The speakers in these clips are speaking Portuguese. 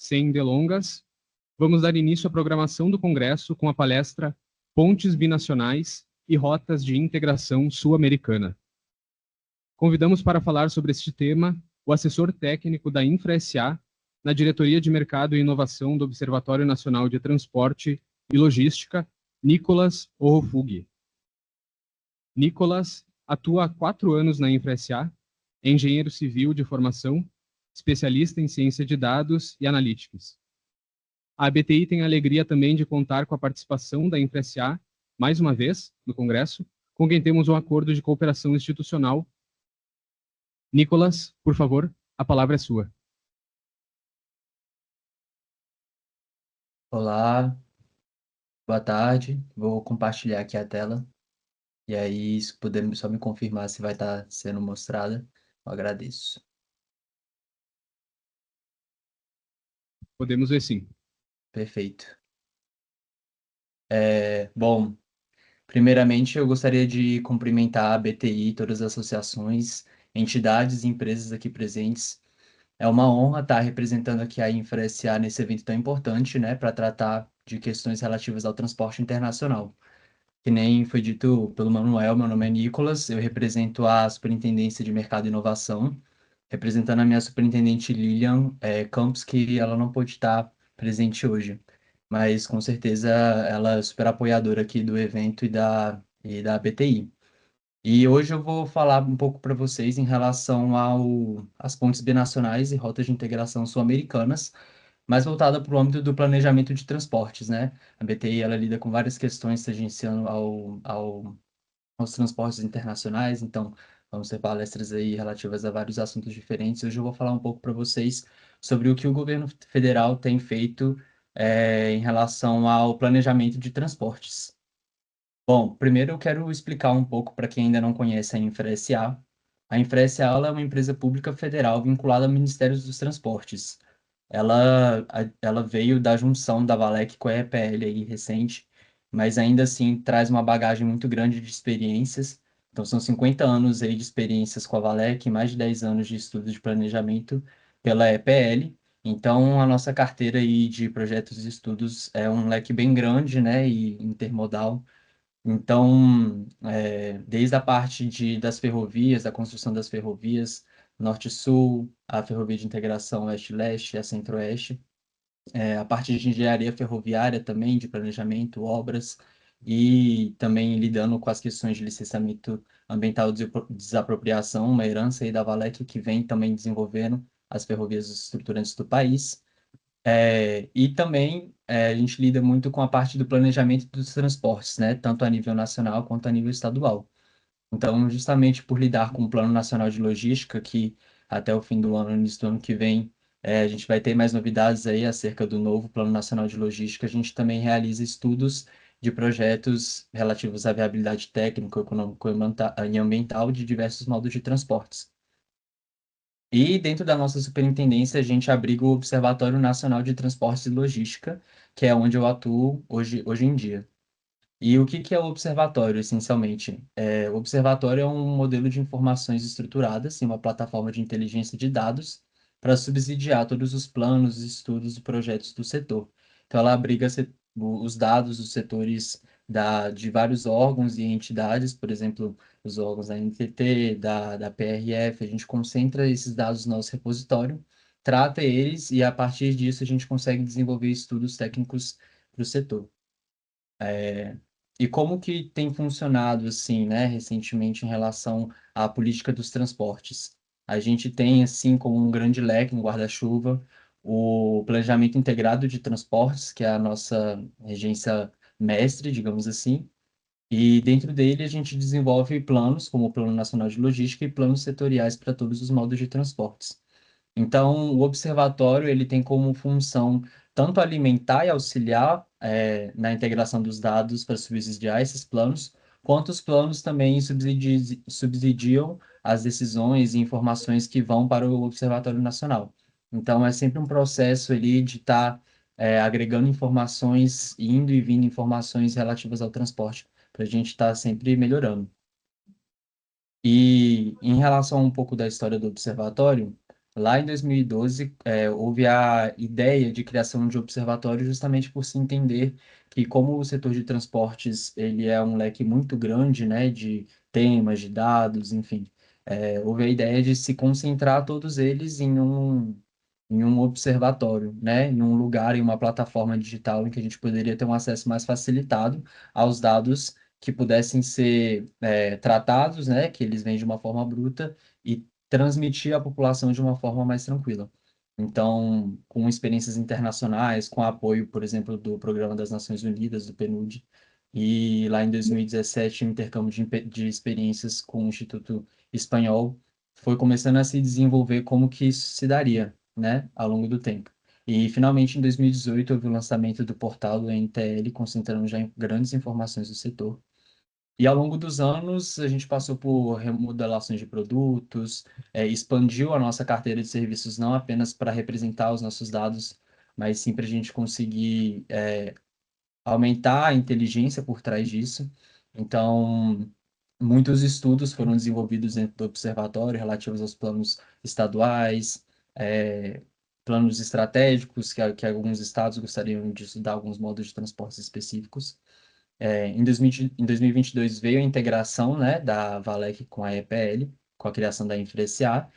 sem delongas, vamos dar início à programação do Congresso com a palestra Pontes Binacionais e Rotas de Integração Sul-Americana. Convidamos para falar sobre este tema o assessor técnico da Infra SA na Diretoria de Mercado e Inovação do Observatório Nacional de Transporte e Logística, Nicolas Orofughi. Nicolas atua há 4 anos na Infra SA, é engenheiro civil de formação, especialista em ciência de dados e analytics. A ABTI tem a alegria também de contar com a participação da Infra SA, mais uma vez, no Congresso, com quem temos um acordo de cooperação institucional. Nicolas, por favor, a palavra é sua. Olá, boa tarde. Vou compartilhar aqui a tela. E aí, se puder só me confirmar se vai estar sendo mostrada, eu agradeço. Podemos ver sim. Perfeito. Bom, primeiramente eu gostaria de cumprimentar a BTI, todas as associações, entidades e empresas aqui presentes. É uma honra estar representando aqui a Infra SA nesse evento tão importante, né, para tratar de questões relativas ao transporte internacional. Que nem foi dito pelo Manuel, meu nome é Nicolas, eu represento a Superintendência de Mercado e Inovação, representando a minha superintendente Lilian Campos, que ela não pôde estar presente hoje, mas com certeza ela é super apoiadora aqui do evento e da BTI. E hoje eu vou falar um pouco para vocês em relação às pontes binacionais e rotas de integração sul-americanas, mais voltada para o âmbito do planejamento de transportes, né? A BTI, ela lida com várias questões tangenciando aos transportes internacionais, então vamos ter palestras aí relativas a vários assuntos diferentes. Hoje eu vou falar um pouco para vocês sobre o que o governo federal tem feito em relação ao planejamento de transportes. Bom, primeiro eu quero explicar um pouco para quem ainda não conhece a InfraSA. A InfraSA ela é uma empresa pública federal vinculada ao Ministério dos Transportes. Ela veio da junção da Valec com a EPL aí recente, mas ainda assim traz uma bagagem muito grande de experiências. Então são 50 anos aí de experiências com a Valec, mais de 10 anos de estudo de planejamento pela EPL. Então a nossa carteira aí de projetos e estudos é um leque bem grande, né, e intermodal. Então, desde a parte das ferrovias, da construção das ferrovias, Norte-Sul, a ferrovia de integração Oeste-Leste, a Centro-Oeste, a parte de engenharia ferroviária também, de planejamento, obras, e também lidando com as questões de licenciamento ambiental de desapropriação, uma herança aí da Valec que vem também desenvolvendo as ferrovias estruturantes do país. E também a gente lida muito com a parte do planejamento dos transportes, né? Tanto a nível nacional quanto a nível estadual. Então, justamente por lidar com o Plano Nacional de Logística, que até o fim do ano, início do ano que vem, a gente vai ter mais novidades aí acerca do novo Plano Nacional de Logística, a gente também realiza estudos de projetos relativos à viabilidade técnica, econômico e ambiental de diversos modos de transportes. E dentro da nossa superintendência, a gente abriga o Observatório Nacional de Transportes e Logística, que é onde eu atuo hoje em dia. E o que que é o observatório, essencialmente? O observatório é um modelo de informações estruturadas em uma plataforma de inteligência de dados para subsidiar todos os planos, estudos e projetos do setor. Então, ela abriga os dados dos setores de vários órgãos e entidades, por exemplo, os órgãos da NTT, da PRF, a gente concentra esses dados no nosso repositório, trata eles e, a partir disso, a gente consegue desenvolver estudos técnicos para o setor. E como que tem funcionado, assim, né, recentemente em relação à política dos transportes? A gente tem, assim, como um grande leque, um guarda-chuva, o Planejamento Integrado de Transportes, que é a nossa regência mestre, digamos assim, e dentro dele a gente desenvolve planos, como o Plano Nacional de Logística e planos setoriais para todos os modos de transportes. Então, o observatório ele tem como função tanto alimentar e auxiliar na integração dos dados para subsidiar esses planos, quanto os planos também subsidiam as decisões e informações que vão para o Observatório Nacional. Então, é sempre um processo ali de estar agregando informações, indo e vindo informações relativas ao transporte, para a gente estar sempre melhorando. E em relação a um pouco da história do observatório, Lá em 2012, houve a ideia de criação de observatório justamente por se entender que como o setor de transportes ele é um leque muito grande, né, de temas, de dados, enfim, houve a ideia de se concentrar todos eles em um observatório, né, em um lugar, em uma plataforma digital em que a gente poderia ter um acesso mais facilitado aos dados que pudessem ser tratados, né, que eles vêm de uma forma bruta e transmitir à população de uma forma mais tranquila. Então, com experiências internacionais, com apoio, por exemplo, do Programa das Nações Unidas, do PNUD, e lá em 2017, um intercâmbio de experiências com o Instituto Espanhol, foi começando a se desenvolver como que isso se daria, né, ao longo do tempo. E, finalmente, em 2018, houve o lançamento do portal do NTL, concentrando já em grandes informações do setor. E ao longo dos anos, a gente passou por remodelações de produtos, expandiu a nossa carteira de serviços não apenas para representar os nossos dados, mas sim para a gente conseguir aumentar a inteligência por trás disso. Então, muitos estudos foram desenvolvidos dentro do observatório relativos aos planos estaduais, planos estratégicos, que alguns estados gostariam de estudar alguns modos de transportes específicos. Em 2022 veio a integração, né, da Valec com a EPL, com a criação da InfraSA,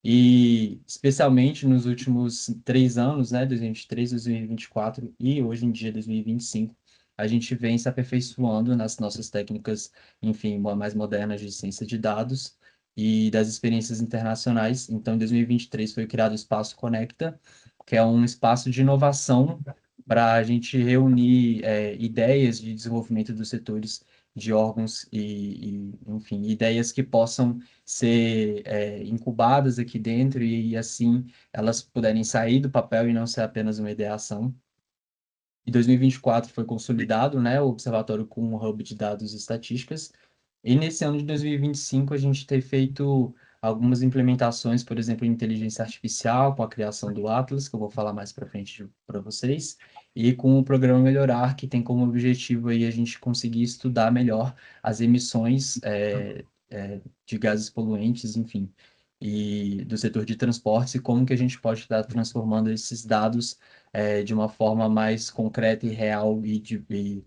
e especialmente nos últimos 3 anos, né, 2023, 2024 e hoje em dia 2025, a gente vem se aperfeiçoando nas nossas técnicas, enfim, mais modernas de ciência de dados e das experiências internacionais. Então, em 2023 foi criado o Espaço Conecta, que é um espaço de inovação para a gente reunir ideias de desenvolvimento dos setores de órgãos enfim, ideias que possam ser incubadas aqui dentro e assim elas puderem sair do papel e não ser apenas uma ideação. Em 2024 foi consolidado, né, o observatório com um hub de dados e estatísticas. E nesse ano de 2025 a gente tem feito algumas implementações, por exemplo, em inteligência artificial, com a criação do Atlas, que eu vou falar mais para frente para vocês, e com o programa Melhorar, que tem como objetivo aí a gente conseguir estudar melhor as emissões de gases poluentes, enfim, e do setor de transportes e como que a gente pode estar transformando esses dados de uma forma mais concreta e real e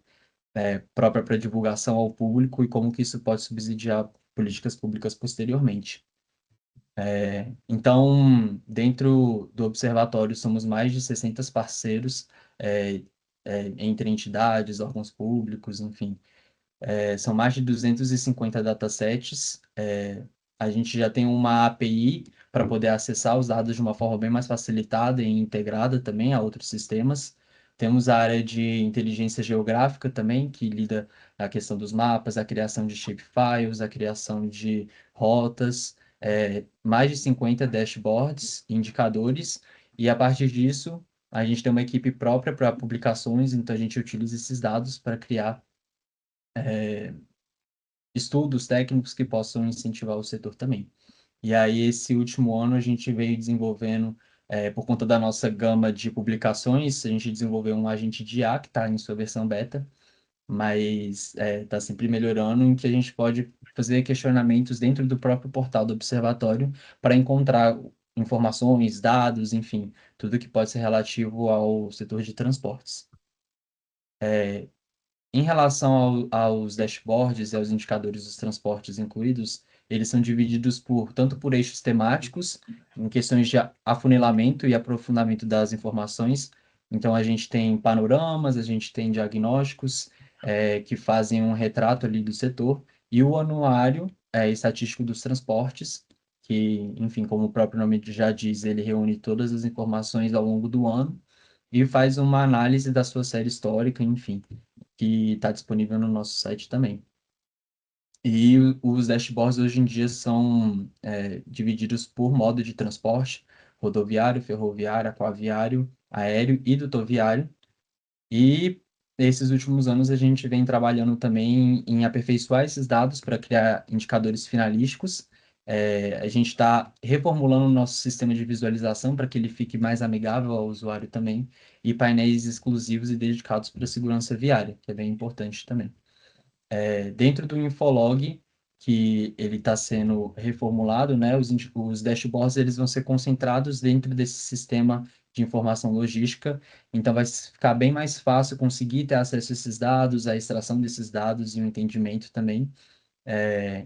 própria para divulgação ao público e como que isso pode subsidiar políticas públicas posteriormente. Então, dentro do observatório, somos mais de 60 parceiros, entre entidades, órgãos públicos, enfim. São mais de 250 datasets. A gente já tem uma API para poder acessar os dados de uma forma bem mais facilitada e integrada também a outros sistemas. Temos a área de inteligência geográfica também, que lida a questão dos mapas, a criação de shapefiles, a criação de rotas, mais de 50 dashboards, indicadores, e a partir disso, a gente tem uma equipe própria para publicações, então a gente utiliza esses dados para criar estudos técnicos que possam incentivar o setor também. E aí, esse último ano, a gente veio desenvolvendo, por conta da nossa gama de publicações, a gente desenvolveu um agente de IA, que está em sua versão beta, mas está sempre melhorando, em que a gente pode fazer questionamentos dentro do próprio portal do observatório para encontrar informações, dados, enfim, tudo que pode ser relativo ao setor de transportes. Em relação aos dashboards e aos indicadores dos transportes incluídos, eles são divididos tanto por eixos temáticos, em questões de afunilamento e aprofundamento das informações. Então, a gente tem panoramas, a gente tem diagnósticos, que fazem um retrato ali do setor, e o anuário estatístico dos transportes, que, enfim, como o próprio nome já diz, ele reúne todas as informações ao longo do ano e faz uma análise da sua série histórica, enfim, que está disponível no nosso site também. E os dashboards hoje em dia são divididos por modo de transporte, rodoviário, ferroviário, aquaviário, aéreo e dutoviário. E nesses últimos anos a gente vem trabalhando também em aperfeiçoar esses dados para criar indicadores finalísticos. A gente está reformulando o nosso sistema de visualização para que ele fique mais amigável ao usuário também, e painéis exclusivos e dedicados para a segurança viária, que é bem importante também. Dentro do Infolog, que ele está sendo reformulado, né? Os dashboards eles vão ser concentrados dentro desse sistema de informação logística, então vai ficar bem mais fácil conseguir ter acesso a esses dados, a extração desses dados e o entendimento também.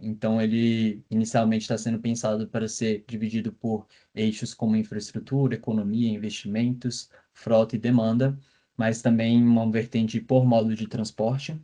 Então, ele inicialmente está sendo pensado para ser dividido por eixos como infraestrutura, economia, investimentos, frota e demanda, mas também uma vertente por modo de transporte.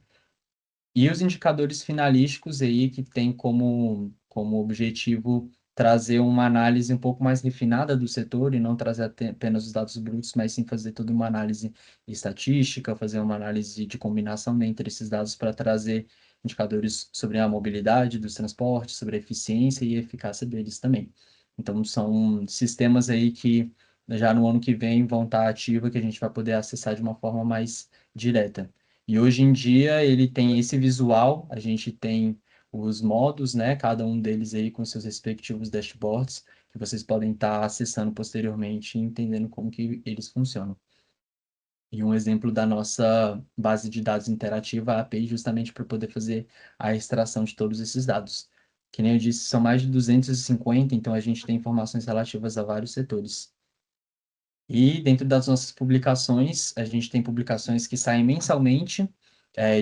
E os indicadores finalísticos aí que tem como objetivo trazer uma análise um pouco mais refinada do setor e não trazer apenas os dados brutos, mas sim fazer toda uma análise estatística, fazer uma análise de combinação entre esses dados para trazer indicadores sobre a mobilidade dos transportes, sobre a eficiência e eficácia deles também. Então, são sistemas aí que já no ano que vem vão estar ativos, que a gente vai poder acessar de uma forma mais direta. E hoje em dia ele tem esse visual, a gente tem os modos, né? Cada um deles aí com seus respectivos dashboards, que vocês podem estar acessando posteriormente e entendendo como que eles funcionam. E um exemplo da nossa base de dados interativa, a API, justamente para poder fazer a extração de todos esses dados. Que nem eu disse, são mais de 250, então a gente tem informações relativas a vários setores. E dentro das nossas publicações, a gente tem publicações que saem mensalmente,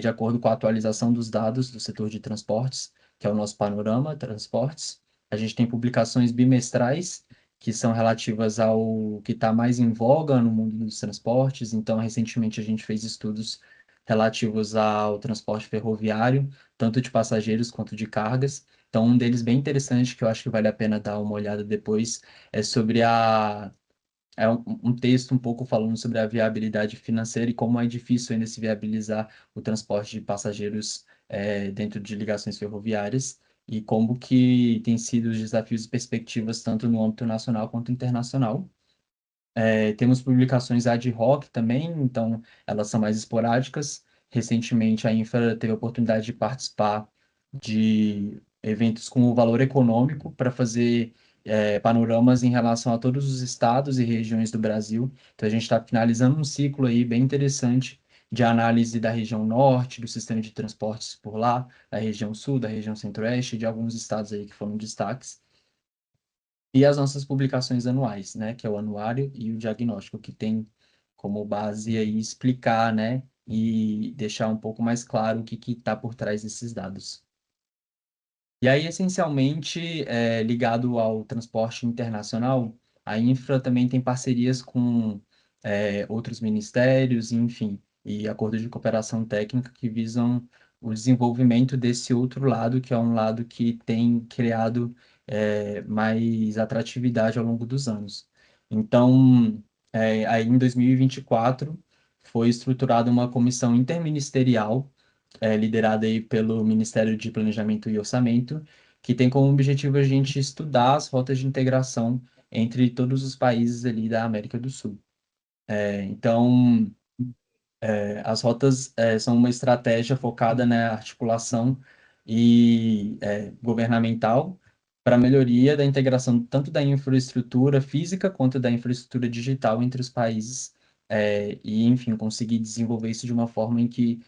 de acordo com a atualização dos dados do setor de transportes, que é o nosso panorama transportes. A gente tem publicações bimestrais, que são relativas ao que está mais em voga no mundo dos transportes. Então, recentemente a gente fez estudos relativos ao transporte ferroviário, tanto de passageiros quanto de cargas. Então, um deles bem interessante, que eu acho que vale a pena dar uma olhada depois, é sobre um texto um pouco falando sobre a viabilidade financeira e como é difícil ainda se viabilizar o transporte de passageiros dentro de ligações ferroviárias e como que tem sido os desafios e perspectivas tanto no âmbito nacional quanto internacional. Temos publicações ad hoc também, então elas são mais esporádicas. Recentemente, a Infra teve a oportunidade de participar de eventos com valor econômico para fazer panoramas em relação a todos os estados e regiões do Brasil. Então, a gente está finalizando um ciclo aí bem interessante de análise da região norte, do sistema de transportes por lá, da região sul, da região centro-oeste, de alguns estados aí que foram destaques. E as nossas publicações anuais, né, que é o anuário e o diagnóstico, que tem como base aí explicar, né, e deixar um pouco mais claro o que está por trás desses dados. E aí, essencialmente, ligado ao transporte internacional, a Infra também tem parcerias com outros ministérios, enfim, e acordos de cooperação técnica que visam o desenvolvimento desse outro lado, que é um lado que tem criado mais atratividade ao longo dos anos. Então, aí em 2024, foi estruturada uma comissão interministerial liderada aí pelo Ministério de Planejamento e Orçamento, que tem como objetivo a gente estudar as rotas de integração entre todos os países ali da América do Sul. Então, as rotas são uma estratégia focada na articulação governamental para a melhoria da integração tanto da infraestrutura física quanto da infraestrutura digital entre os países, e, enfim, conseguir desenvolver isso de uma forma em que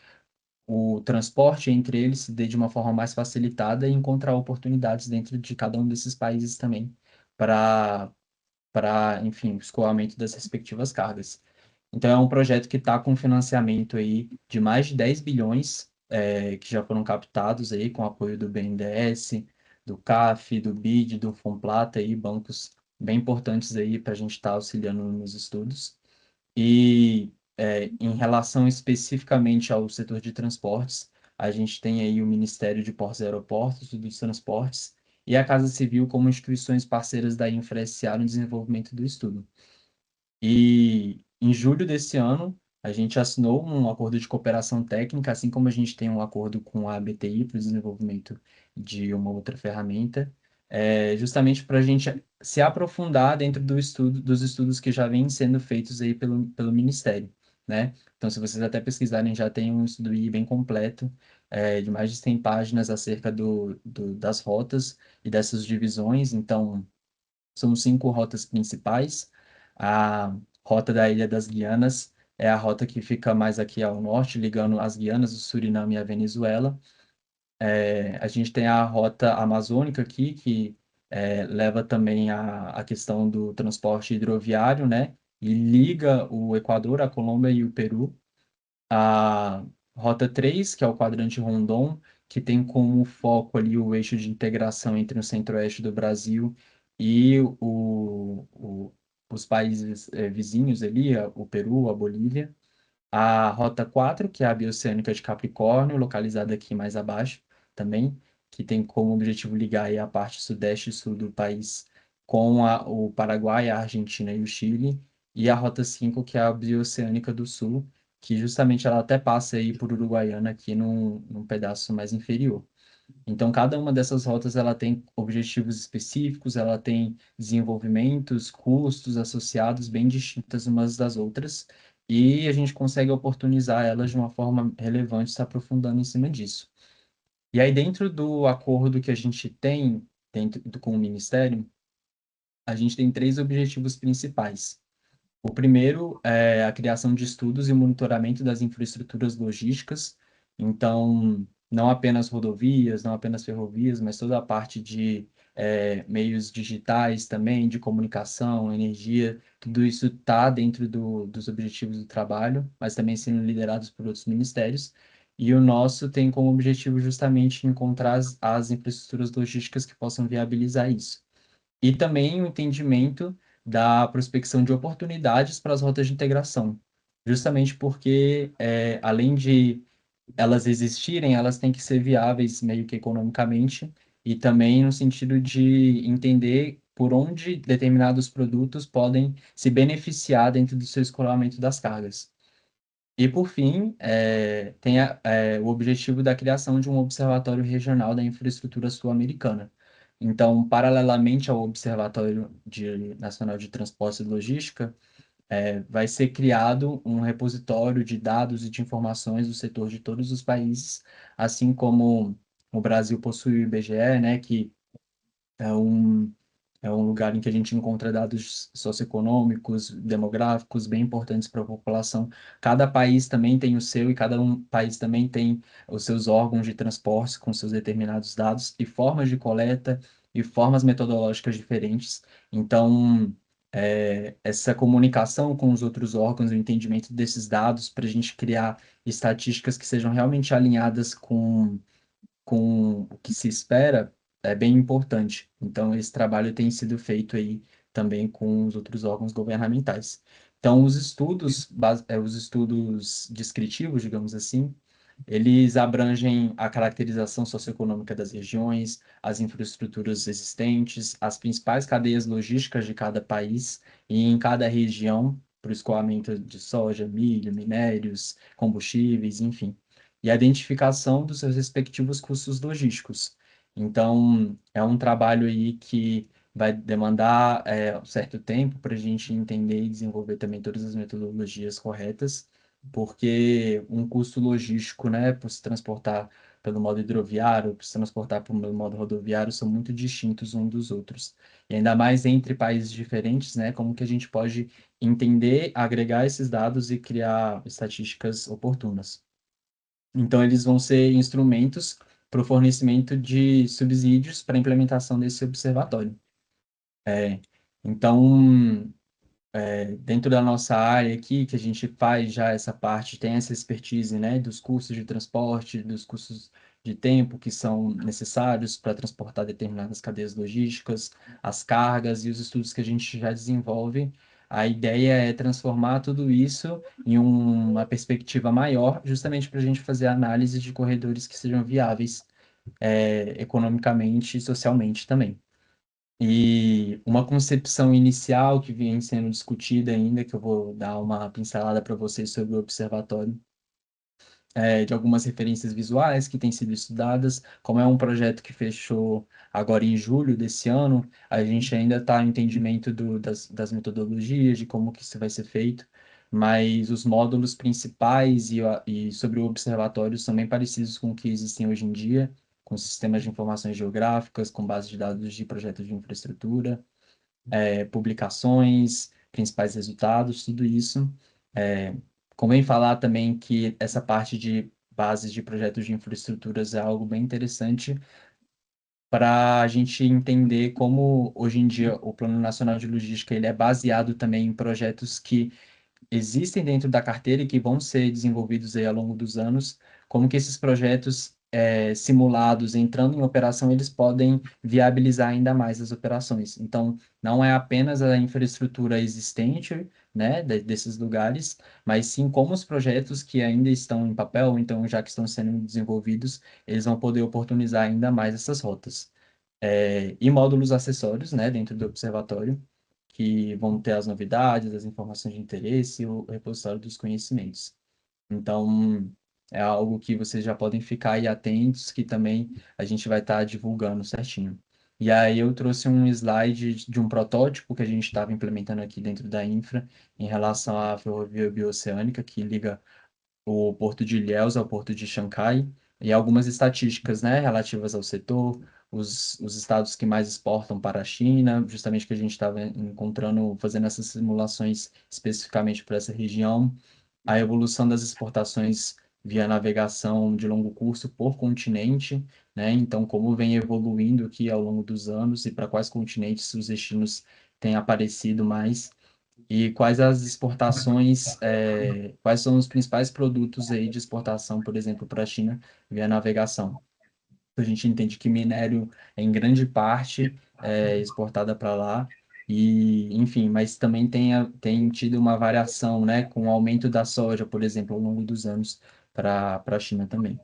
o transporte entre eles se dê de uma forma mais facilitada e encontrar oportunidades dentro de cada um desses países também para, enfim, o escoamento das respectivas cargas. Então, é um projeto que está com financiamento aí de mais de 10 bilhões, que já foram captados aí com apoio do BNDES, do CAF, do BID, do Fomplata, aí, bancos bem importantes aí para a gente estar auxiliando nos estudos. E em relação especificamente ao setor de transportes, a gente tem aí o Ministério de Portos e Aeroportos e dos Transportes e a Casa Civil como instituições parceiras da Infra SA no desenvolvimento do estudo. E em julho desse ano, a gente assinou um acordo de cooperação técnica, assim como a gente tem um acordo com a BTI para o desenvolvimento de uma outra ferramenta, justamente para a gente se aprofundar dentro dos estudos que já vêm sendo feitos aí pelo Ministério, né? Então, se vocês até pesquisarem, já tem um estudo aí bem completo, de mais de 100 páginas acerca das rotas e dessas divisões. Então, são 5 rotas principais. A rota da Ilha das Guianas é a rota que fica mais aqui ao norte, ligando as Guianas, o Suriname e a Venezuela. A gente tem a rota amazônica aqui, que leva também a questão do transporte hidroviário, né? E liga o Equador, a Colômbia e o Peru. A Rota 3, que é o quadrante Rondon, que tem como foco ali o eixo de integração entre o centro-oeste do Brasil e os países vizinhos ali, o Peru, a Bolívia. A Rota 4, que é a Bioceânica de Capricórnio, localizada aqui mais abaixo também, que tem como objetivo ligar aí a parte sudeste e sul do país com o Paraguai, a Argentina e o Chile. E a Rota 5, que é a Bioceânica do Sul, que justamente ela até passa aí por Uruguaiana aqui num pedaço mais inferior. Então, cada uma dessas rotas ela tem objetivos específicos, ela tem desenvolvimentos, custos associados bem distintas umas das outras, e a gente consegue oportunizar elas de uma forma relevante, se aprofundando em cima disso. E aí, dentro do acordo que a gente tem com o Ministério, a gente tem três objetivos principais. O primeiro é a criação de estudos e monitoramento das infraestruturas logísticas. Então, não apenas rodovias, não apenas ferrovias, mas toda a parte de meios digitais também, de comunicação, energia, tudo isso está dentro dos objetivos do trabalho, mas também sendo liderados por outros ministérios. E o nosso tem como objetivo justamente encontrar as infraestruturas logísticas que possam viabilizar isso. E também o entendimento da prospecção de oportunidades para as rotas de integração, justamente porque, além de elas existirem, elas têm que ser viáveis meio que economicamente e também no sentido de entender por onde determinados produtos podem se beneficiar dentro do seu escoamento das cargas. E, por fim, tem o objetivo da criação de um observatório regional da infraestrutura sul-americana. Então, paralelamente ao Nacional de Transportes e Logística, vai ser criado um repositório de dados e de informações do setor de todos os países, assim como o Brasil possui o IBGE, né, que é um é um lugar em que a gente encontra dados socioeconômicos, demográficos bem importantes para a população. Cada país também tem o seu e cada país também tem os seus órgãos de transporte com seus determinados dados e formas de coleta e formas metodológicas diferentes. Então, essa comunicação com os outros órgãos, o entendimento desses dados para a gente criar estatísticas que sejam realmente alinhadas com o que se espera é bem importante. Então, esse trabalho tem sido feito aí também com os outros órgãos governamentais. Então, os estudos descritivos, digamos assim, eles abrangem a caracterização socioeconômica das regiões, as infraestruturas existentes, as principais cadeias logísticas de cada país e em cada região, para o escoamento de soja, milho, minérios, combustíveis, enfim, e a identificação dos seus respectivos custos logísticos. Então, é um trabalho aí que vai demandar um certo tempo para a gente entender e desenvolver também todas as metodologias corretas, porque um custo logístico, né, por se transportar pelo modo hidroviário, por se transportar pelo modo rodoviário, são muito distintos uns dos outros. E ainda mais entre países diferentes, né, como que a gente pode entender, agregar esses dados e criar estatísticas oportunas. Então, eles vão ser instrumentos para o fornecimento de subsídios para a implementação desse observatório. É, então, dentro da nossa área aqui, que a gente faz já essa parte, tem essa expertise, né, dos custos de transporte, dos custos de tempo que são necessários para transportar determinadas cadeias logísticas, as cargas e os estudos que a gente já desenvolve. A ideia é transformar tudo isso em uma perspectiva maior, justamente para a gente fazer análise de corredores que sejam viáveis, economicamente e socialmente também. E uma concepção inicial que vem sendo discutida ainda, que eu vou dar uma pincelada para vocês sobre o observatório, de algumas referências visuais que têm sido estudadas. Como é um projeto que fechou agora em julho desse ano, a gente ainda está em entendimento das metodologias, de como que isso vai ser feito, mas os módulos principais e sobre o observatório são bem parecidos com o que existem hoje em dia, com sistemas de informações geográficas, com base de dados de projetos de infraestrutura, publicações, principais resultados, tudo isso. É, Convém falar também que essa parte de bases de projetos de infraestruturas é algo bem interessante para a gente entender como, hoje em dia, o Plano Nacional de Logística ele é baseado também em projetos que existem dentro da carteira e que vão ser desenvolvidos aí ao longo dos anos, como que esses projetos simulados entrando em operação, eles podem viabilizar ainda mais as operações. Então, não é apenas a infraestrutura existente, né, desses lugares, mas sim como os projetos que ainda estão em papel, então já que estão sendo desenvolvidos, eles vão poder oportunizar ainda mais essas rotas. E módulos acessórios, né, dentro do observatório, que vão ter as novidades, as informações de interesse e o repositório dos conhecimentos. Então, é algo que vocês já podem ficar aí atentos, que também a gente vai estar divulgando certinho. E aí eu trouxe um slide de um protótipo que a gente estava implementando aqui dentro da infra, em relação à ferrovia bioceânica, que liga o porto de Ilhéus ao porto de Xangai, e algumas estatísticas, né, relativas ao setor, os estados que mais exportam para a China, justamente que a gente estava encontrando, fazendo essas simulações especificamente para essa região, a evolução das exportações via navegação de longo curso por continente, né, então como vem evoluindo aqui ao longo dos anos e para quais continentes os destinos têm aparecido mais, e quais as exportações, quais são os principais produtos aí de exportação, por exemplo, para a China via navegação? A gente entende que minério, em grande parte, é exportada para lá, e, enfim, mas também tem tido uma variação, né, com o aumento da soja, por exemplo, ao longo dos anos para a China também.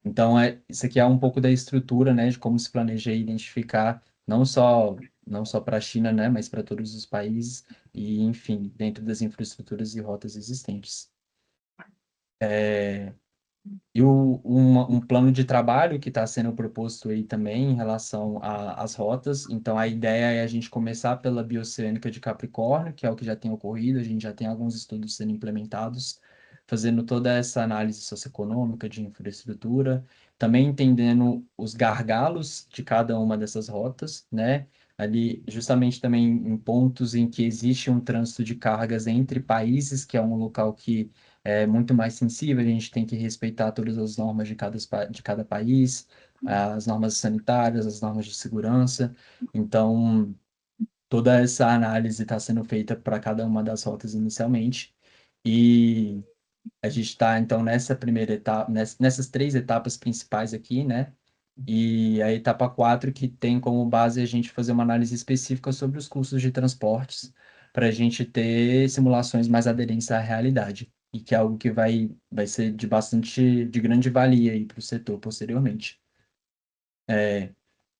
Então, isso aqui é um pouco da estrutura, né, de como se planeja identificar não só para a China, né, mas para todos os países e, enfim, dentro das infraestruturas e rotas existentes. E um plano de trabalho que está sendo proposto aí também em relação às rotas. Então, a ideia é a gente começar pela bioceânica de Capricórnio, que é o que já tem ocorrido, a gente já tem alguns estudos sendo implementados, fazendo toda essa análise socioeconômica de infraestrutura, também entendendo os gargalos de cada uma dessas rotas, né? Ali, justamente também em pontos em que existe um trânsito de cargas entre países, que é um local que é muito mais sensível, a gente tem que respeitar todas as normas de cada país, as normas sanitárias, as normas de segurança. Então, toda essa análise está sendo feita para cada uma das rotas inicialmente. E a gente está, então, nessa primeira etapa, nessas três etapas principais aqui, né? E a etapa 4 que tem como base a gente fazer uma análise específica sobre os custos de transportes, para a gente ter simulações mais aderentes à realidade, e que é algo que vai ser de grande valia aí para o setor posteriormente.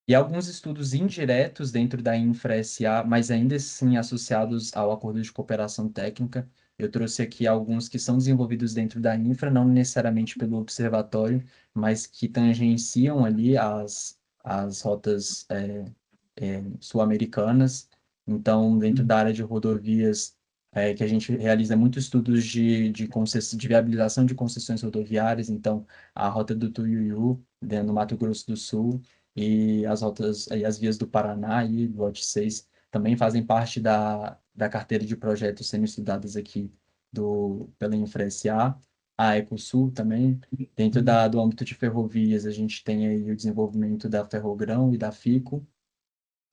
E alguns estudos indiretos dentro da Infra-SA, mas ainda assim associados ao acordo de cooperação técnica. Eu trouxe aqui alguns que são desenvolvidos dentro da Infra, não necessariamente pelo observatório, mas que tangenciam ali as rotas sul-americanas. Então, dentro da área de rodovias, que a gente realiza muitos estudos de viabilização de concessões rodoviárias, então, a rota do Tuiuiu, no Mato Grosso do Sul, e as rotas, e as vias do Paraná e do Lote 6 também fazem parte da carteira de projetos sendo estudadas aqui pela Infra-SA, a Ecosul também. Dentro do âmbito de ferrovias, a gente tem aí o desenvolvimento da Ferrogrão e da FICO,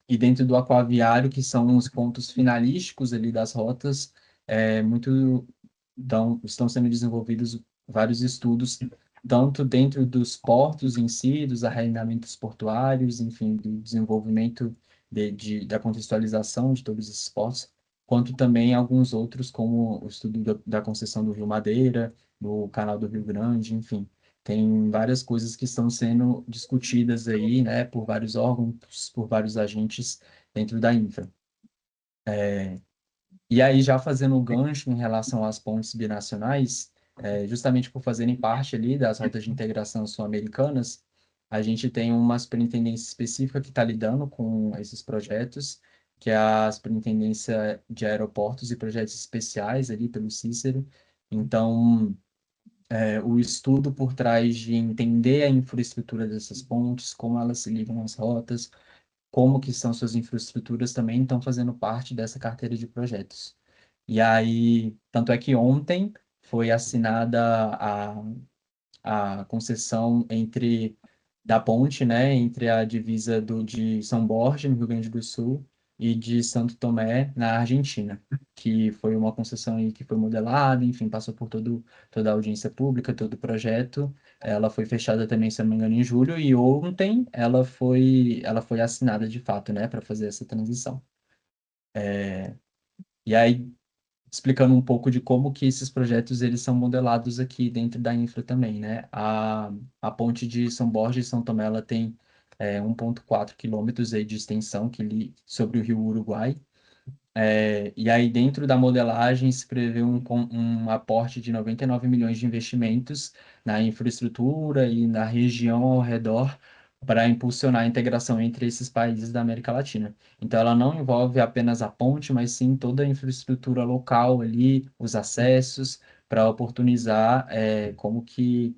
e dentro do aquaviário, que são os pontos finalísticos ali das rotas, estão sendo desenvolvidos vários estudos, tanto dentro dos portos em si, dos arrendamentos portuários, enfim, do desenvolvimento da contextualização de todos esses portos, quanto também alguns outros, como o estudo da concessão do Rio Madeira, do Canal do Rio Grande, enfim. Tem várias coisas que estão sendo discutidas aí, né, por vários órgãos, por vários agentes dentro da infra. E aí, já fazendo o gancho em relação às pontes binacionais, justamente por fazerem parte ali das rotas de integração sul-americanas, a gente tem uma superintendência específica que está lidando com esses projetos, que é a Superintendência de Aeroportos e Projetos Especiais, ali pelo Cícero. Então, o estudo por trás de entender a infraestrutura dessas pontes, como elas se ligam às rotas, como que são suas infraestruturas também estão fazendo parte dessa carteira de projetos. E aí, tanto é que ontem foi assinada a concessão da ponte, né, entre a divisa de São Borja, no Rio Grande do Sul, e de Santo Tomé, na Argentina, que foi uma concessão aí que foi modelada, enfim, passou por toda a audiência pública, todo o projeto. Ela foi fechada também, se eu não me engano, em julho, e ontem ela foi assinada de fato, né, para fazer essa transição. E aí, explicando um pouco de como que esses projetos eles são modelados aqui dentro da infra também, né? A ponte de São Borja e São Tomé, ela tem 1,4 quilômetros aí de extensão sobre o rio Uruguai. E aí, dentro da modelagem, se prevê um aporte de 99 milhões de investimentos na infraestrutura e na região ao redor para impulsionar a integração entre esses países da América Latina. Então, ela não envolve apenas a ponte, mas sim toda a infraestrutura local ali, os acessos, para oportunizar como que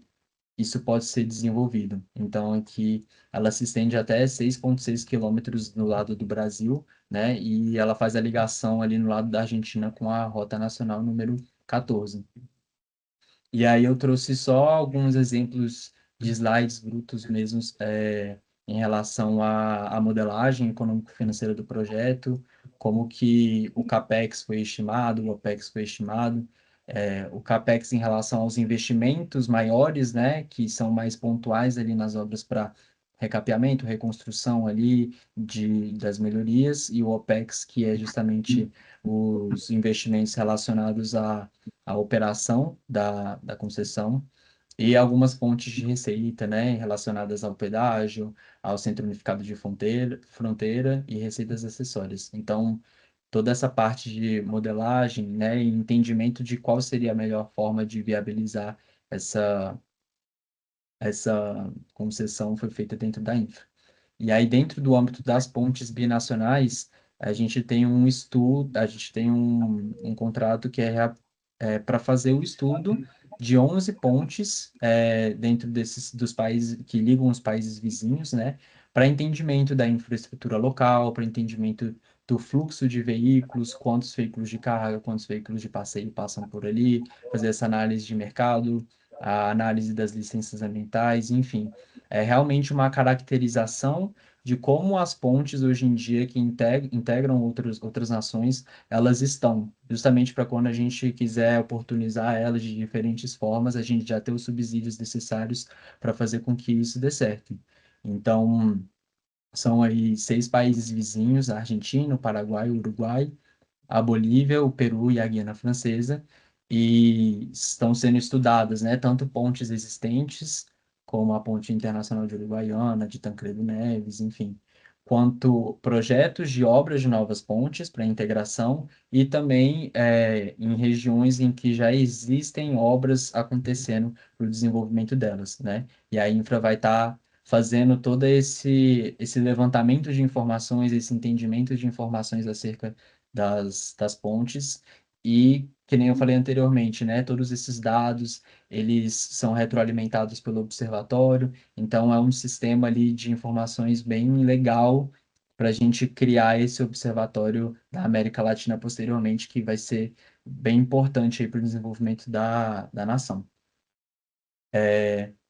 isso pode ser desenvolvido. Então, aqui ela se estende até 6,6 quilômetros no lado do Brasil, né? E ela faz a ligação ali no lado da Argentina com a Rota Nacional número 14. E aí eu trouxe só alguns exemplos de slides brutos mesmos em relação à modelagem econômico-financeira do projeto, como que o CAPEX foi estimado, o OPEX foi estimado, o CAPEX em relação aos investimentos maiores, né, que são mais pontuais ali nas obras para recapeamento, reconstrução ali das melhorias, e o OPEX, que é justamente os investimentos relacionados a operação da concessão e algumas fontes de receita, né, relacionadas ao pedágio, ao Centro Unificado de Fronteira e receitas acessórias. Então, toda essa parte de modelagem, né, e entendimento de qual seria a melhor forma de viabilizar essa concessão foi feita dentro da infra. E aí, dentro do âmbito das pontes binacionais, a gente tem um estudo, a gente tem um contrato que para fazer o estudo de 11 pontes dentro dos países que ligam os países vizinhos, né? Para entendimento da infraestrutura local, para entendimento do fluxo de veículos, quantos veículos de carga, quantos veículos de passeio passam por ali, fazer essa análise de mercado, a análise das licenças ambientais, enfim. É realmente uma caracterização de como as pontes hoje em dia que integram outras nações, elas estão, justamente para quando a gente quiser oportunizar elas de diferentes formas, a gente já ter os subsídios necessários para fazer com que isso dê certo. Então, são aí 6 países vizinhos, a Argentina, o Paraguai, o Uruguai, a Bolívia, o Peru e a Guiana Francesa, e estão sendo estudadas, né, tanto pontes existentes, como a Ponte Internacional de Uruguaiana, de Tancredo Neves, enfim, quanto projetos de obras de novas pontes para integração e também em regiões em que já existem obras acontecendo para o desenvolvimento delas, né? E a infra vai estar fazendo todo esse levantamento de informações, esse entendimento de informações acerca das pontes e, que nem eu falei anteriormente, né, todos esses dados, eles são retroalimentados pelo observatório, então é um sistema ali de informações bem legal para a gente criar esse observatório da América Latina posteriormente, que vai ser bem importante para o desenvolvimento da nação.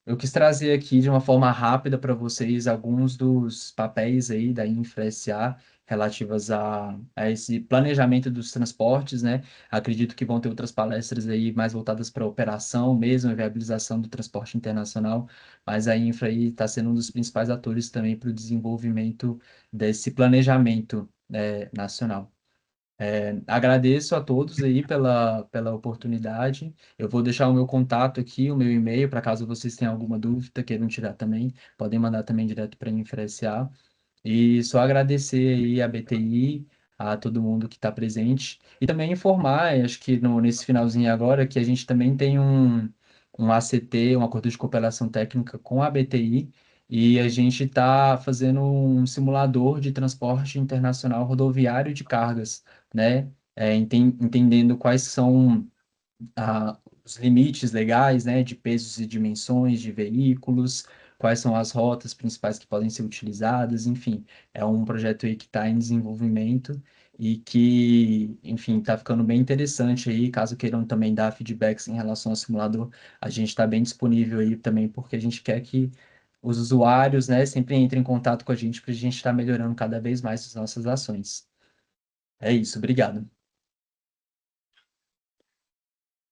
Eu quis trazer aqui de uma forma rápida para vocês alguns dos papéis aí da InfraSA relativas a esse planejamento dos transportes, né? Acredito que vão ter outras palestras aí mais voltadas para a operação mesmo, a viabilização do transporte internacional, mas a Infra aí está sendo um dos principais atores também para o desenvolvimento desse planejamento, nacional. Agradeço a todos aí pela oportunidade. Eu vou deixar o meu contato aqui, o meu e-mail, para caso vocês tenham alguma dúvida, queiram tirar também, podem mandar também direto para a InfraSA. E só agradecer aí a BTI, a todo mundo que está presente. E também informar, acho que nesse finalzinho agora, que a gente também tem um ACT, um Acordo de Cooperação Técnica com a BTI, e a gente está fazendo um simulador de transporte internacional rodoviário de cargas, né? Entendendo quais são os limites legais, né, de pesos e dimensões de veículos, quais são as rotas principais que podem ser utilizadas, enfim, é um projeto aí que está em desenvolvimento e que, enfim, está ficando bem interessante aí. Caso queiram também dar feedbacks em relação ao simulador, a gente está bem disponível aí também, porque a gente quer que os usuários, né, sempre entrem em contato com a gente para a gente estar melhorando cada vez mais as nossas ações. É isso, obrigado.